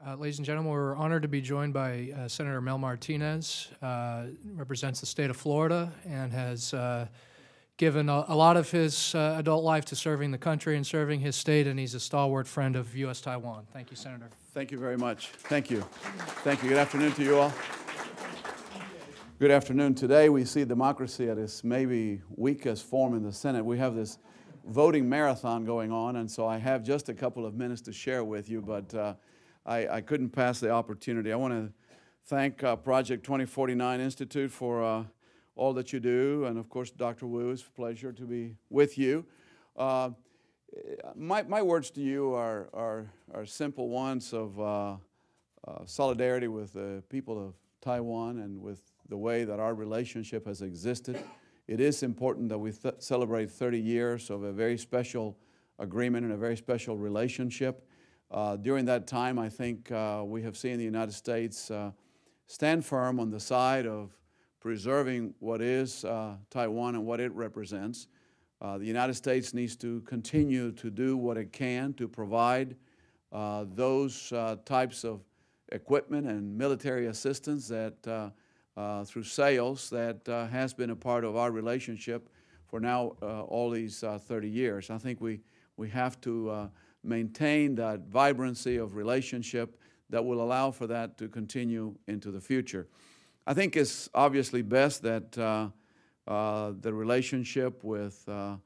Ladies and gentlemen, we're honored to be joined by Senator Mel Martinez, represents the state of Florida and has given a lot of his adult life to serving the country and serving his state, and he's a stalwart friend of U.S. Taiwan. Thank you, Senator. Thank you very much. Thank you. Thank you. Good afternoon to you all. Good afternoon. Today we see democracy at its maybe weakest form in the Senate. We have this voting marathon going on, and so I have just a couple of minutes to share with you, but I couldn't pass the opportunity. I want to thank Project 2049 Institute for all that you do, and of course, Dr. Wu, it's a pleasure to be with you. My words to you are simple ones of solidarity with the people of Taiwan and with the way that our relationship has existed. It is important that we celebrate 30 years of a very special agreement and a very special relationship. During that time, I think we have seen the United States stand firm on the side of preserving what is Taiwan and what it represents. The United States needs to continue to do what it can to provide those types of equipment and military assistance that through sales that has been a part of our relationship for now all these 30 years. I think we have to maintain that vibrancy of relationship that will allow for that to continue into the future. I think it's obviously best that the relationship with the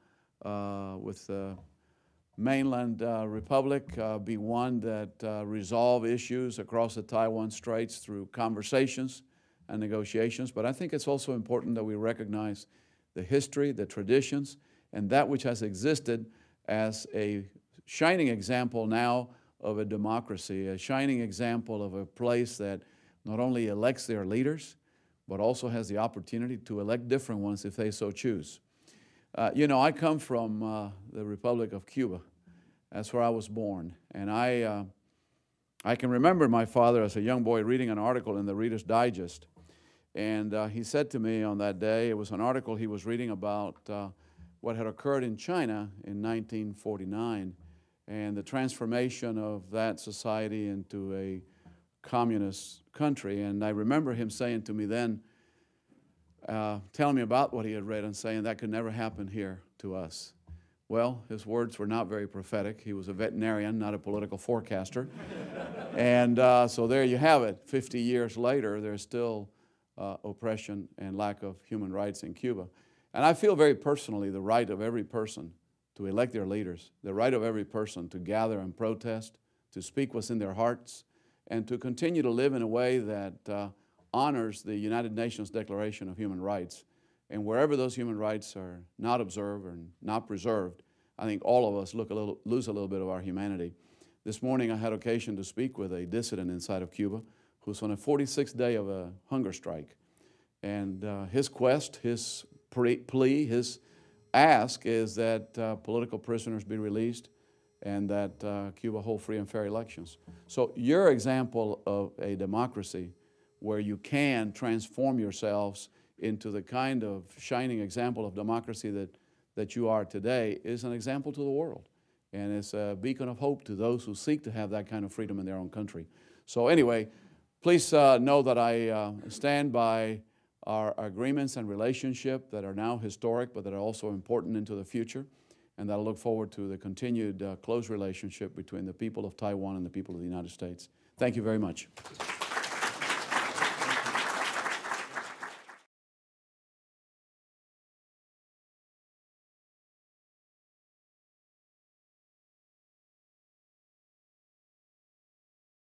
mainland republic be one that resolve issues across the Taiwan Straits through conversations and negotiations. But I think it's also important that we recognize the history, the traditions, and that which has existed as a shining example now of a democracy, a shining example of a place that not only elects their leaders, but also has the opportunity to elect different ones if they so choose. You know, I come from the Republic of Cuba. That's where I was born. And I can remember my father as a young boy reading an article in the Reader's Digest. And he said to me on that day, it was an article he was reading about what had occurred in China in 1949 and the transformation of that society into a communist country. And I remember him saying to me then, telling me about what he had read and saying that could never happen here to us. Well, his words were not very prophetic. He was a veterinarian, not a political forecaster. And so there you have it. 50 years later, there's still oppression and lack of human rights in Cuba. And I feel very personally the right of every person to elect their leaders, the right of every person to gather and protest, to speak what's in their hearts, and to continue to live in a way that honors the United Nations Declaration of Human Rights. And wherever those human rights are not observed or not preserved, I think all of us lose a little bit of our humanity. This morning I had occasion to speak with a dissident inside of Cuba who's on a 46th day of a hunger strike. And his quest, his plea, his ask is that political prisoners be released and that Cuba hold free and fair elections. So your example of a democracy where you can transform yourselves into the kind of shining example of democracy that you are today is an example to the world. And it's a beacon of hope to those who seek to have that kind of freedom in their own country. So anyway, please know that I stand by our agreements and relationship that are now historic, but that are also important into the future, and that I look forward to the continued close relationship between the people of Taiwan and the people of the United States. Thank you very much.